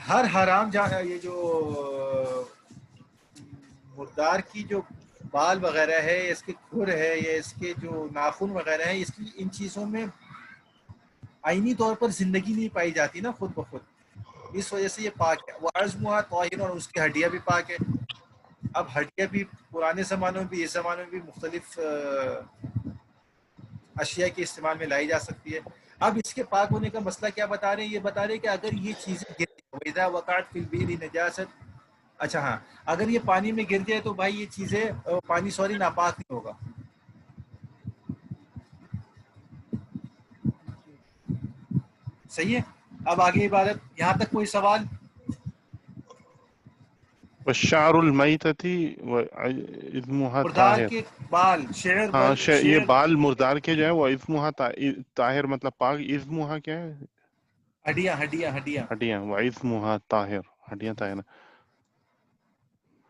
ہر حرام یہ جو مردار کی جو بال وغیرہ ہے، اس کے کھر ہے یا اس کے جو ناخن وغیرہ ہے، اس کی ان چیزوں میں آئینی طور پر زندگی نہیں پائی جاتی نا خود بخود، اس وجہ سے یہ پاک ہے. وہ عظمها طاہر، اور اس کی ہڈیاں بھی پاک ہے. اب ہڈیاں بھی پرانے زمانوں میں بھی اس زمانے میں بھی مختلف اشیاء کے استعمال میں لائی جا سکتی ہے. اب اس کے پاک ہونے کا مسئلہ کیا بتا رہے ہیں؟ یہ بتا رہے ہیں کہ اگر یہ چیزیں گر جائیں، وَإِذَا وَقَعَتْ فِي الْبِئْرِ نَجَاسَةٌ، اچھا ہاں، اگر یہ پانی میں گر جائے تو بھائی یہ چیزیں پانی ناپاک نہیں ہوگا. صحیح ہے. اب آگے عبارت، یہاں تک کوئی سوال؟ والشعر المیتتی واسمها مردار طاہر. کے بال، شعر ہاں یہ شعر بال مردار کے جو ہے وہ اسمها طاہر مطلب پاک. اسمها کیا ہے؟ ہڈیاں. ہڈیاں. واسمها طاہر، ہڈیاں طاہر.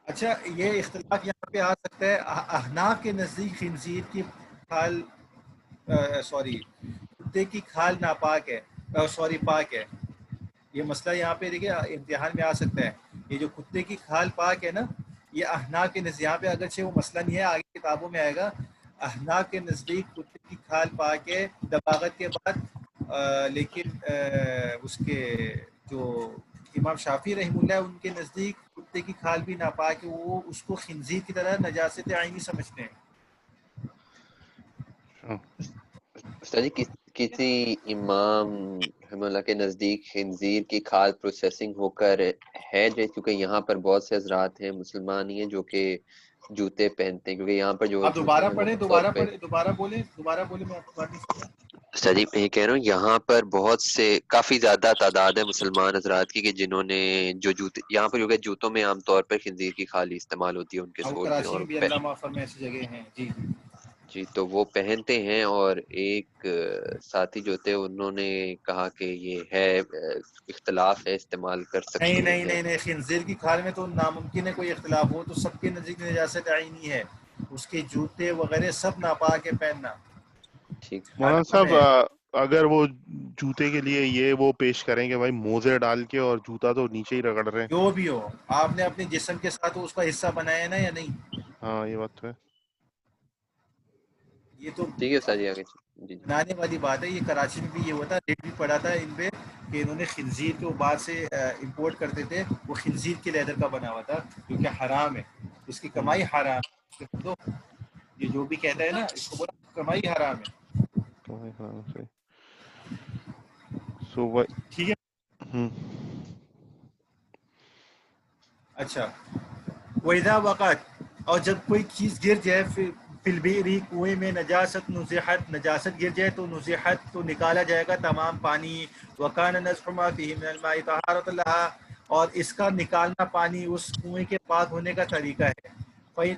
اچھا، یہ اختلاف یہاں پہ آ سکتا ہے. احناف کے نزدیک خنزیر کی کھال کتے کی کھال ناپاک ہے، پاک ہے. یہ مسئلہ یہاں پہ دیکھیے امتحان میں آ سکتا ہے. یہ جو کتے کی کھال پاک ہے نا، یہ احناف کے نزدیک، یہاں پہ اگرچہ وہ مسئلہ نہیں ہے، آگے کتابوں میں آئے گا. احناف کے نزدیک کتے کی کھال پاک ہے دباغت کے بعد، لیکن اس کے جو امام شافعی رحمہ اللہ ان کے نزدیک کتے کی کھال بھی ناپاک ہے. وہ اس کو خنزیر کی طرح نجاست عینی سمجھتے ہیں. استاد جی کسی امام رحمہ اللہ کے نزدیک خنزیر کی کھال پروسیسنگ ہو کر ہے، کیونکہ یہاں پر بہت سے حضرات ہیں مسلمان ہی ہیں جو کہ جوتے پہنتے ہیں، کیونکہ یہاں پر جو آپ جوتے دوبارہ ہیں وہ پڑھیں، دوبارہ بولیں، میں آپ کی بات نہیں سنا. استاد جی میں یہ کہہ رہا ہوں یہاں پر بہت سے کافی زیادہ تعداد ہے مسلمان حضرات کی کہ جنہوں نے جو جوتے یہاں پر کیونکہ جوتوں میں عام طور پر خنزیر کی کھال استعمال ہوتی ہے ان کے وہ سول میں، کراچی اور میں بھی اللہ معاف فرمائے ایسی جگہ ہیں. جی جی تو وہ پہنتے ہیں. اور ایک ساتھی جو تھے انہوں نے کہا کہ یہ ہے اختلاف ہے، استعمال کر سکتے ہیں. نہیں، خنزیر کی کھال میں تو ناممکن ہے کوئی اختلاف ہو. تو سب کے نزدیک نجاست عینی ہے، اس کے جوتے وغیرہ سب ناپاک ہے پہننا. ٹھیک. مولانا حرام صاحب ہے. اگر وہ جوتے کے لیے یہ وہ پیش کریں کہ بھائی موزے ڈال کے اور جوتا تو نیچے ہی رگڑ رہے ہیں. جو بھی ہو، آپ نے اپنے جسم کے ساتھ اس کا حصہ بنایا ہے نا یا نہیں؟ ہاں یہ بات تو ہے. یہ تو ٹھیک ہے استاد جی آگے. جی بنانے والی بات ہے. یہ کراچی میں بھی یہ ہوتا، ریٹ بھی پڑا تھا ان پہ کہ انہوں نے خنزیر کو باہر سے امپورٹ کرتے تھے. وہ خنزیر کے لیدر کا بنا ہوا تھا جو کہ حرام ہے، اس کی کمائی حرام ہے. یہ جو بھی کہتا ہے نا اس کو بولا کمائی حرام ہے. ٹھیک ہے. اچھا، وَإِذَا وَقَعَتْ، اور جب کوئی چیز گر جائے، فِي الْبِئْرِ کنویں میں، نجاست نزحت، نجاست گر جائے تو نزحت تو نکالا جائے گا تمام پانی. وَكَانَ نَزْحُ مَا فِيهِ مِنَ الْمَاءِ طَهَارَةً لَهَا، اور اس کا نکالنا پانی اس کنویں کے پاک ہونے کا طریقہ ہے.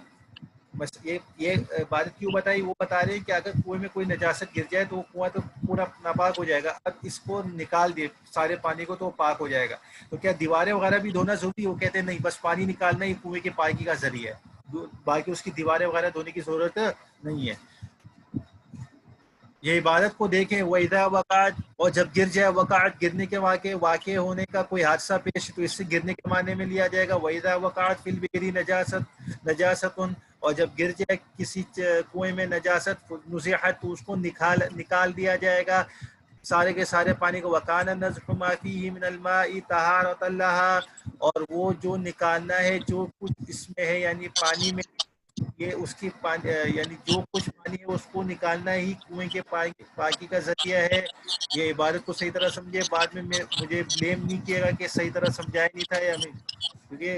بس یہ بات کیوں بتائی؟ وہ بتا رہے ہیں کہ اگر کنویں میں کوئی نجاست گر جائے تو وہ کنواں تو پورا ناپاک ہو جائے گا. اب اس کو نکال دے سارے پانی کو تو پاک ہو جائے گا. تو کیا دیواریں وغیرہ بھی دھونا ضروری؟ وہ کہتے ہیں نہیں، بس پانی نکالنا ہی کنویں کے پاکی کا ذریعہ ہے، باقی اس کی دیواریں وغیرہ دھونے کی ضرورت نہیں ہے. یہ عبادت کو دیکھیں. وَإِذَا وَقَعَتْ، اور جب گر جائے، وقعت گرنے کے واقع ہونے کا کوئی حادثہ پیش، تو اس سے گرنے کے معنی میں لیا جائے گا. وَإِذَا وَقَعَتْ فِي الْبِئْرِ نَجَاسَةٌ، اور جب گر جائے کسی کنویں میں نجاست، نزحت، تو اس کو نکال دیا جائے گا سارے کے سارے پانی کو. وَكَانَ النَّزْحُ مَا فِيهِ مِنَ الْمَاءِ طَهَارَةً لَهَا، اور وہ جو نکالنا ہے جو کچھ اس میں ہے یعنی پانی میں، یہ اس کی یعنی جو کچھ پانی ہے اس کو نکالنا ہی کنویں کے پاکی کا ذریعہ ہے. یہ عبادت کو صحیح طرح سمجھے، بعد میں مجھے بلیم نہیں کیے گا کہ صحیح طرح سمجھایا نہیں تھا یا نہیں، کیونکہ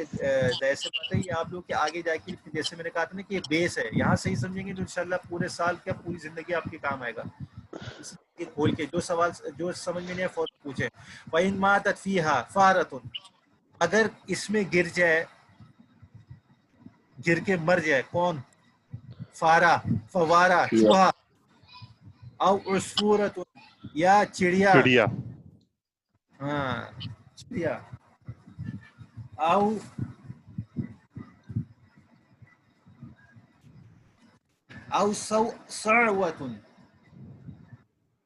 ایسے بات ہے یہ آپ لوگ کے آگے جا کے، جیسے میں نے کہا تھا نا کہ یہ بیس ہے. یہاں صحیح سمجھیں گے تو انشاءاللہ پورے سال کیا پوری زندگی آپ کے کام آئے گا. اس لیے کھول کے جو سوال جو سمجھ میں نہیں ہے فوراً پوچھیں. وَإِن مَاتَتْ فِيهَا فَارَةٌ، اگر اس میں گر جائے گر کے مر جائے. کون؟ فارا، فوارا، چوہا. او عصفورۃ، یا چڑیا. چڑیا. ہاں چڑیا. او صعوۃ.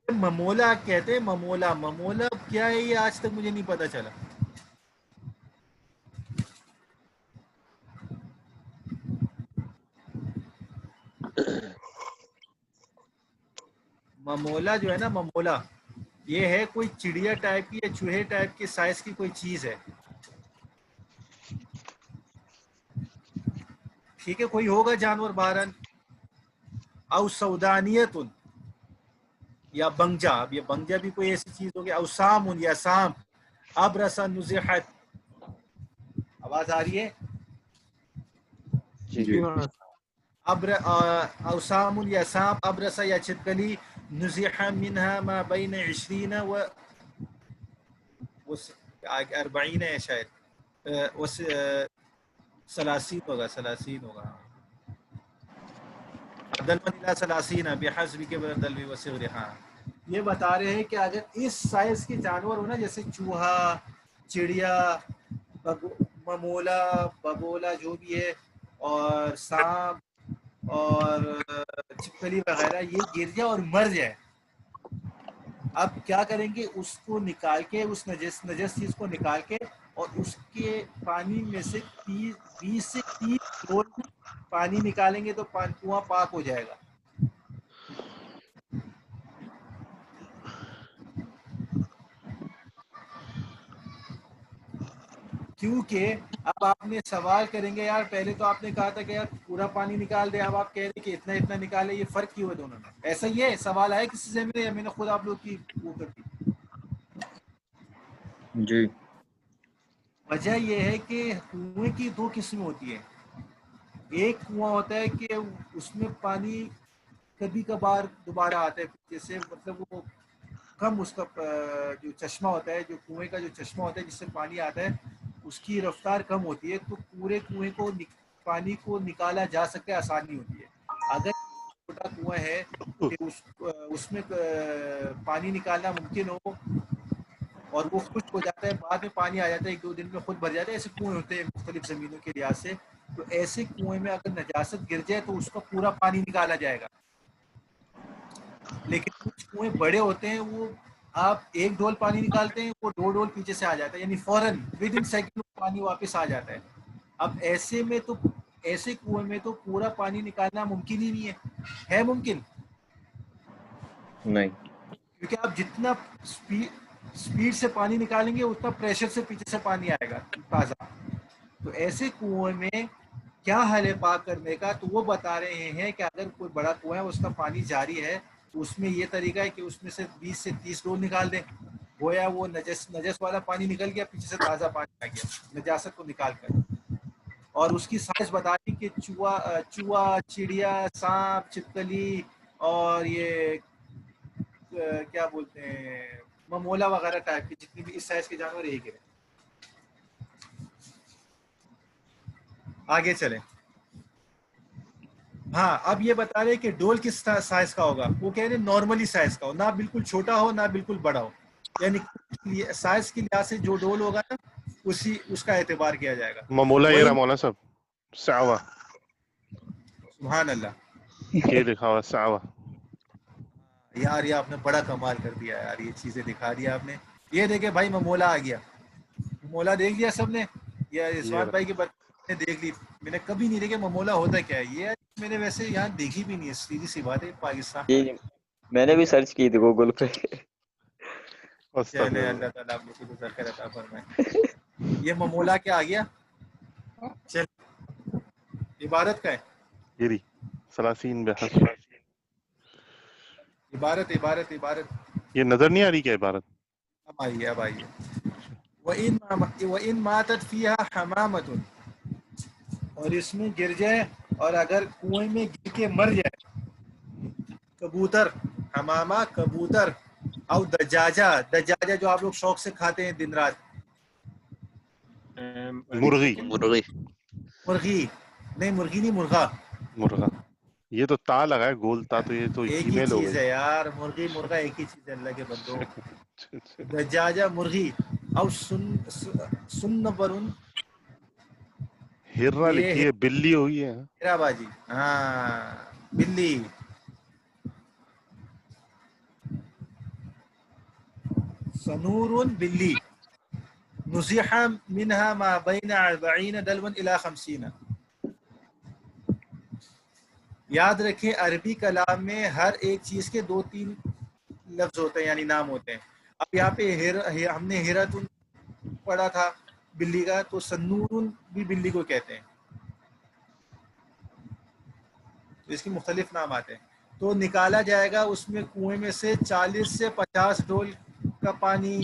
ممولا کہتے ہیں. ممولا، ممولا کیا ہے یہ آج تک مجھے نہیں پتا چلا. ممولا جو ہے نا، ممولا یہ ہے کوئی چڑیا ٹائپ کی یا چوہے ٹائپ کے سائز کی کوئی چیز ہے. ٹھیک ہے، کوئی ہوگا جانور بہرحال. او سودانیت، یا بنگجا. اب یہ بنگجا بھی کوئی ایسی چیز ہوگی. او سام، یا سام. ابرسا نزحت. آواز آ رہی ہے؟ جی او سام، یا سام. ابرسا، یا چھپکلی. نزح منها ما بین 20 و 40 ہے شاید. 30 ہوگا، 30 ہوگا. دلمن 30 بحسب کے بدل و صغر. ہاں یہ بتا رہے ہیں کہ اگر اس سائز کے جانور ہو نا، جیسے چوہا، چڑیا، ممولا، بگولا جو بھی ہے، اور سانپ اور چھپکلی وغیرہ، یہ گر جائے اور مر جائے. اب کیا کریں گے؟ اس کو نکال کے، اس نجس چیز کو نکال کے، اور اس کے پانی میں سے 20 سے 30 ڈول پانی نکالیں گے تو کنواں پاک ہو جائے گا. کیونکہ اب آپ نے سوال کریں گے، یار پہلے تو آپ نے کہا تھا کہ یار پورا پانی نکال دے، اب آپ کہہ رہے ہیں کہ اتنا اتنا نکالے. یہ فرق کیوں ہے دونوں میں؟ ایسا ہی ہے؟ سوال آیا کسی سے میرے، یا میں نے خود آپ لوگ کی وہ کر دی؟ جی وجہ یہ ہے کہ کنویں کی 2 قسمیں ہوتی ہیں. ایک کنواں ہوتا ہے کہ اس میں پانی کبھی کبھار دوبارہ آتا ہے، جیسے مطلب وہ کم، اس کا جو چشمہ ہوتا ہے، جو کنویں کا جو چشمہ ہوتا ہے جس سے پانی آتا ہے، اس کی رفتار کم ہوتی ہے، تو پورے کنویں کو پانی کو نکالا جا سکتا ہے، آسانی ہوتی ہے. اگر چھوٹا کنواں ہے کہ اس میں پانی نکالنا ممکن ہو اور وہ خشک ہو جاتا ہے، بعد میں پانی آ جاتا ہے، 1-2 دن میں خود بھر جاتا ہے. ایسے کنویں ہوتے ہیں مختلف زمینوں کے لحاظ سے. تو ایسے کنویں میں اگر نجاست گر جائے تو اس کا پورا پانی نکالا جائے گا. لیکن کچھ کنویں بڑے ہوتے ہیں، وہ آپ 1 ڈول پانی نکالتے ہیں، وہ 2 ڈول پیچھے سے آ جاتا ہے، یعنی فوراً ودن سیکنڈ پانی واپس آ جاتا ہے. اب ایسے میں تو، ایسے کنویں میں تو پورا پانی نکالنا ممکن ہی نہیں ہے. ہے ممکن؟ نہیں. کیونکہ آپ جتنا سپیڈ سے پانی نکالیں گے اتنا پریشر سے پیچھے سے پانی آئے گا تازہ. تو ایسے کنویں میں کیا حل ہے پاک کرنے کا؟ تو وہ بتا رہے ہیں کہ اگر کوئی بڑا کنواں ہے، اس کا پانی جاری ہے، تو اس میں یہ طریقہ ہے کہ اس میں سے 20 سے 30 ڈول نکال دیں. گویا وہ نجس والا پانی نکل گیا، پیچھے سے تازہ پانی آ گیا نجاست کو نکال کر. اور اس کی سائز بتا دی کہ چوہا، چڑیا، سانپ، چھپکلی اور یہ کیا بولتے ہیں، ممولا وغیرہ ٹائپ کی جتنی بھی اس سائز کے جانور ایک ہے. آگے چلیں. ہاں اب یہ بتا رہے کہ ڈول کس سائز کا ہوگا. وہ کہہ رہے نارملی سائز کا ہو، نہ بالکل چھوٹا ہو نہ بالکل بڑا ہو. یعنی سائز کے لحاظ سے جو ڈول ہوگا نا اس کا اعتبار کیا جائے گا. ممولا یہ رہا مولانا صاحب، سعوا. سبحان اللہ. یہ لکھا ہوا سعوا. یار یہ آپ نے بڑا کمال کر دیا یار، یہ چیزیں دکھا دیا آپ نے. یہ دیکھے بھائی ممولا آ گیا. ممولا دیکھ لیا سب نے، یا عثمان بھائی کے بچے نے دیکھ لی؟ میں نے کبھی نہیں دیکھا ممولا ہوتا کیا ہے. یہ میں نے ویسے یہاں دیکھی بھی نہیں ہے، سیدھی سی بات ہے. پاکستان میں نے بھی سرچ کی تھی گوگل پہ. چلے اللہ تعالیٰ آپ لوگوں کو خیر عطا فرمائے. یہ ممولا کیا آ گیا؟ چل عبارت کا ہے. یہ سلاسین بحسب. عبارت یہ نظر نہیں آ رہی کیا عبارت؟ اب آئیے وَإِن مَاتَتْ فِيهَا حَمَامَةٌ، اور اس میں گر جائے، اور اگر کنویں میں گر کے مر جائے کبوتر، حمامہ کبوتر، او دجاجہ جو آپ لوگ شوق سے کھاتے ہیں دن رات، مرغی. مرغی. نہیں مرغی نہیں، مرغا. مرغا. یہ تو تا لگا ہے، گول تا، تو یہ تو ایک ای ہی میل ہو چیز گئی. ہے یار، مرغی مرغا ایک ہی چیز ہے اللہ کے بندوں. دجاجہ مرغی او سنبرن ہررا یہ لکھی ہے، بلی ہوئی ہے. ہیرا بازی. ہاں بلی. سنور بلی. نزح منها ما بين 40 دلوا الى 50. یاد رکھیں عربی کلام میں ہر ایک چیز کے 2-3 لفظ ہوتے ہیں، یعنی نام ہوتے ہیں. اب یہاں پہ ہم نے ہیرتن پڑھا تھا بلی کا، تو سنورن بھی بلی کو کہتے ہیں. تو اس کے مختلف نام آتے ہیں. تو نکالا جائے گا اس میں کنویں میں سے 40 سے 50 ڈول کا پانی.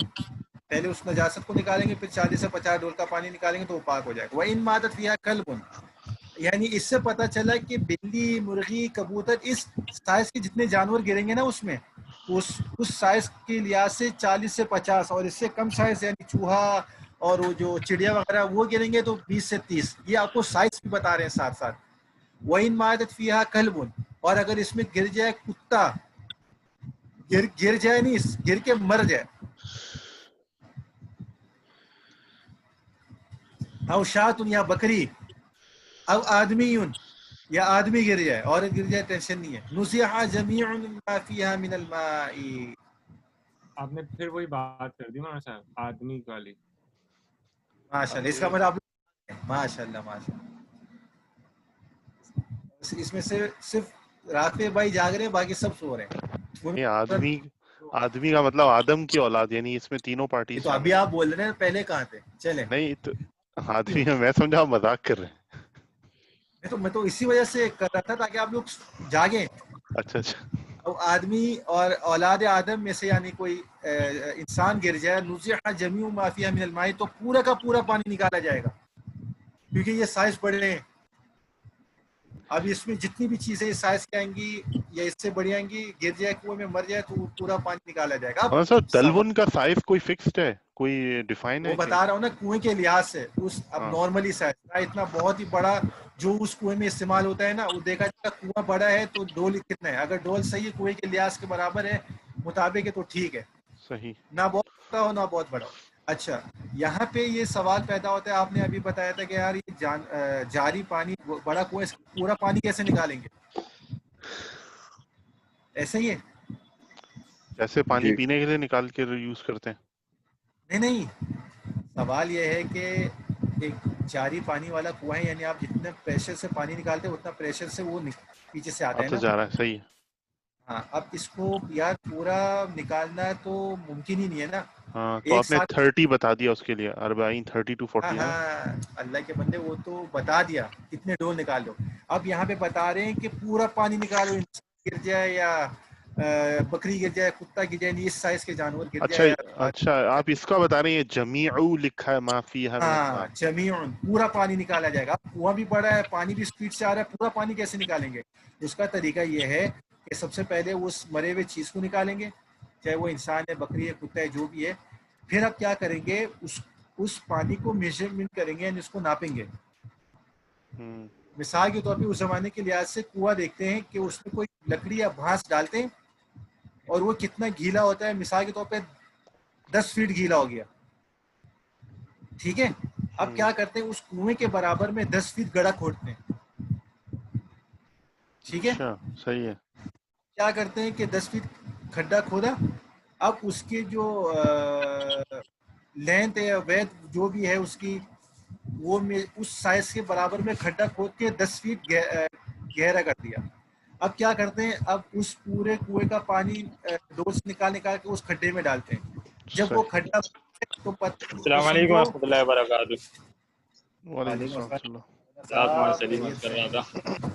پہلے اس نجاست کو نکالیں گے، پھر 40 سے 50 ڈول کا پانی نکالیں گے تو وہ پاک ہو جائے گا. وَإِن مَاتَتْ فِيهَا كَلْبٌ، یعنی اس سے پتہ چلا کہ بلی، مرغی، کبوتر، اس سائز کے جتنے جانور گریں گے نا اس میں، اس سائز کے لحاظ سے 40 سے 50، اور اس سے کم سائز یعنی چوہا اور وہ جو چڑیا وغیرہ وہ گریں گے تو 20 سے 30. یہ آپ کو سائز بھی بتا رہے ہیں ساتھ ساتھ. وَإِن مَاتَتْ فِيهَا كَلْبٌ، اور اگر اس میں گر جائے کتا، گر جائے نہیں، گر کے مر جائے، او شاتن یا بکری، او آدمی یا آدمی گر جائے، عورت گر جائے، ٹینشن نہیں ہے. نزح جمیع ما فیہا من الماء. آپ نے پھر وہی بات کر دی مولانا صاحب، آدمی والی. ماشاء اللہ، اس کا مطلب ماشاء اللہ ماشاء اللہ. اس میں سے صرف رات پہ بھائی جاگ رہے ہیں، باقی سب سو رہے ہیں. یہ آدمی کا مطلب آدم کی اولاد، یعنی اس میں تینوں پارٹیز تو ابھی شامل ہیں. آپ بول رہے ہیں پہلے کہاں تھے؟ چلیں. نہیں تو آدمی ہے، میں سمجھا آپ مذاق کر رہے ہیں. میں تو اسی وجہ سے کر رہا تھا تاکہ آپ لوگ جاگیں. اچھا اچھا. اب آدمی اور اولاد آدم میں سے یعنی کوئی انسان گر جائے، نزح جمیع ما فیہا من الماء، تو پورا کا پورا پانی نکالا جائے گا، کیونکہ یہ سائز بڑے ہیں. اب اس میں جتنی بھی چیزیں اس سائز کی آئیں گی یا اس سے بڑی آئیں گی، گر جائے کنویں میں مر جائے تو پورا پانی نکالا جائے گا. اب سر دلون کا سائز کوئی فکسڈ ہے، کوئی ڈیفائن وہ ہے کہ بتا رہا ہوں نا کنویں کے لحاظ سے. اب ہاں نارملی سائز اتنا بہت ہی بڑا جو اس کنویں میں استعمال ہوتا ہے نا، وہ دیکھا جائے گا کنواں بڑا ہے تو ڈول کتنا ہے. اگر ڈول صحیح کنویں کے لحاظ کے برابر ہے، مطابق ہے، تو ٹھیک ہے، صحیح. نہ بہت چھوٹا ہو نہ بہت بڑا ہو. اچھا، یہاں پہ یہ سوال پیدا ہوتا ہے، آپ نے ابھی بتایا تھا کہ یار یہ جاری پانی بڑا کنویں، پورا پانی کیسے نکالیں گے؟ ایسے ہی ہے؟ جیسے پانی جی پینے کے لیے نکال کے یوز کرتے ہیں. نہیں، سوال یہ ہے کہ ایک جاری پانی والا کنواں ہے، یعنی آپ جتنے پریشر سے پانی نکالتے ہیں اتنا پریشر سے وہ پیچھے سے آتا ہے آتا نا. جا رہا ہے. صحیح ہے. ہاں، اب اس کو یار پورا نکالنا تو ممکن ہی نہیں ہے نا. ہاں تو ایک آپ نے ساتھ 30 بتا دیا اس کے لیے، 40 30 to 40. ہاں اللہ کے بندے، وہ تو بتا دیا کتنے ڈول نکال دو. اب یہاں پہ بتا رہے ہیں کہ پورا پانی نکالو، انسان گر جائے یا بکری گر جائے، کتا گر جائے، اس سائز کے جانور گر اچھا جائے یا اچھا، آپ اس کا بتا رہے ہیں جمیعو لکھا ہے، ما فیہا من الماء. جمیعن، پورا پانی نکالا جائے گا. کنواں بھی بڑا ہے، پانی بھی اسپیڈ سے آ رہا ہے، پورا پانی کیسے نکالیں گے؟ اس کا طریقہ یہ ہے کہ سب سے پہلے اس مرے ہوئے چیز کو نکالیں گے، چاہے وہ انسان ہے، بکری ہے، کتا ہے، جو بھی ہے. پھر اب کیا کریں گے؟ اس پانی کو میجرمنٹ کریں گے، یعنی اس کو ناپیں گے. مثال کے طور پہ اس زمانے کے لحاظ سے کنواں دیکھتے ہیں کہ اس میں کوئی لکڑی یا بھانس ڈالتے ہیں اور وہ کتنا گیلا ہوتا ہے. مثال کے طور پہ 10 فیٹ گیلا ہو گیا، ٹھیک ہے. اب کیا کرتے ہیں؟ اس کنویں کے برابر میں 10 فیٹ گڑھا کھودتے ہیں، ٹھیک ہے. اچھا صحیح ہے. کیا کرتے ہیں کہ 10 فیٹ کھڈا کھودا. اب اس کے جو لینتھ یا ویڈھ جو بھی ہے اس کی، وہ اس سائز کے برابر میں کھڈا کھود کے 10 فیٹ گہرا کر دیا. اب کیا کرتے ہیں؟ اب اس پورے کنویں کا پانی ڈول سے نکال کے اس کھڈے میں ڈالتے ہیں. جب وہ صحیح. کھڈا تو السلام علیکم سمجھو. ورحمۃ اللہ وبرکاتہ. وعلیکم السلام. رات میں سلیمت کر رہا تھا.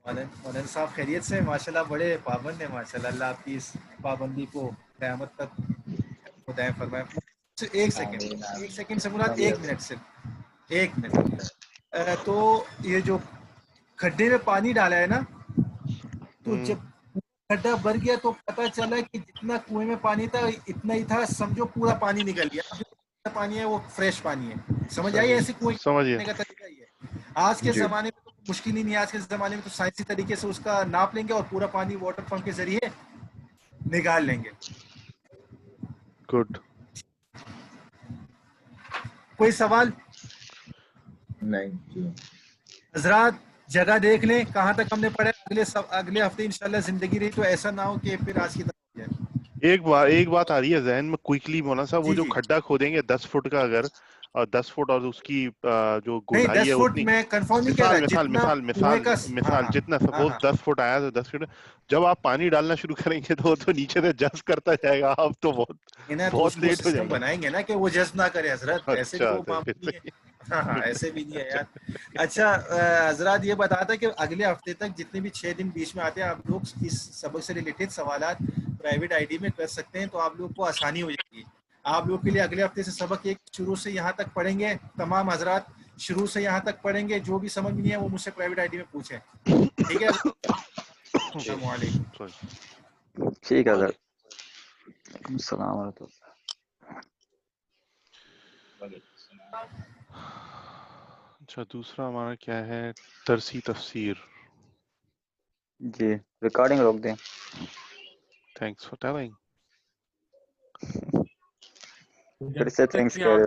مولانا صاحب خیریت سے؟ ماشاءاللہ بڑے پابند ہیں ماشاءاللہ. اللہ آپ کی اس پابندی کو قیامت تک دائم فرمائے. ایک سیکنڈ سے مراد 1 منٹ سے 1 منٹ. تو یہ جو کھڈے میں پانی ڈالا ہے نا، تو جب کھڈا بھر گیا تو پتا چلا کہ جتنا کنویں میں پانی تھا اتنا ہی تھا، سمجھو پورا پانی نکل گیا. اب جو پانی ہے وہ فریش پانی ہے. سمجھ آئی؟ ایسے کنویں سمجھیے. کا طریقہ یہ ہے. آج کے جی زمانے میں تو مشکل ہی نہیں ہے. آج کے زمانے میں تو سائنسی طریقے سے اس کا ناپ لیں گے اور پورا پانی واٹر پمپ کے ذریعے نکال لیں گے. گڈ. کوئی سوال؟ نہیں جی. حضرات جگہ دیکھ لیں کہاں تک ہم نے پڑھا. اگلے ہفتے انشاءاللہ زندگی رہی تو ایسا نہ ہو کہ پھر آج کی طرح ہو جائے. ایک بات آ رہی ہے ذہن میں کوئکلی مولانا صاحب, وہ جی جو جی کھڈا کھودیں گے 10 فٹ کا, اگر اور 10 فٹ اور اس کی جو نہیں گہرائی 10 ہے فٹ اتنی, میں کنفرم نہیں کہہ مثال رہا مثال جتنا مثال کنویں مثال کا. مثال جتنا سپوز 10 فٹ آیا تو 10 فٹ, جب آپ پانی ڈالنا شروع کریں گے تو وہ تو نیچے سے جذب کرتا جائے گا, آپ تو بہت وہ لیٹ ہو سسٹم جائیں گے. بنائیں گے نا کہ وہ جذب نہ کرے حضرت. ایسے بھی اچھا تو تو معاملہ نہیں پھر ہے. ہاں ایسے بھی نہیں ہے یار. اچھا حضرات یہ بتاتا کہ اگلے ہفتے تک جتنے بھی 6 دن بیچ میں آتے ہیں آپ لوگ اس سبق سے ریلیٹڈ سوالات پرائیویٹ آئی ڈی میں کر سکتے ہیں, تو آپ لوگ کو آسانی ہو جائے گی. آپ لوگ کے لیے اگلے ہفتے سے سبق ایک شروع سے یہاں تک پڑھیں گے. تمام حضرات شروع سے یہاں تک پڑھیں گے. جو بھی سمجھ نہیں ہے وہ مجھ سے پرائیویٹ آئی ڈی میں پوچھیں. ٹھیک ہے السلام علیکم. ٹھیک ہے سر. السلام علیکم. اچھا دوسرا ہمارا کیا ہے, ترسی تفسیر. جی ریکارڈنگ روک دیں. Thanks for telling. پھر سے تھینکس کہہ رہے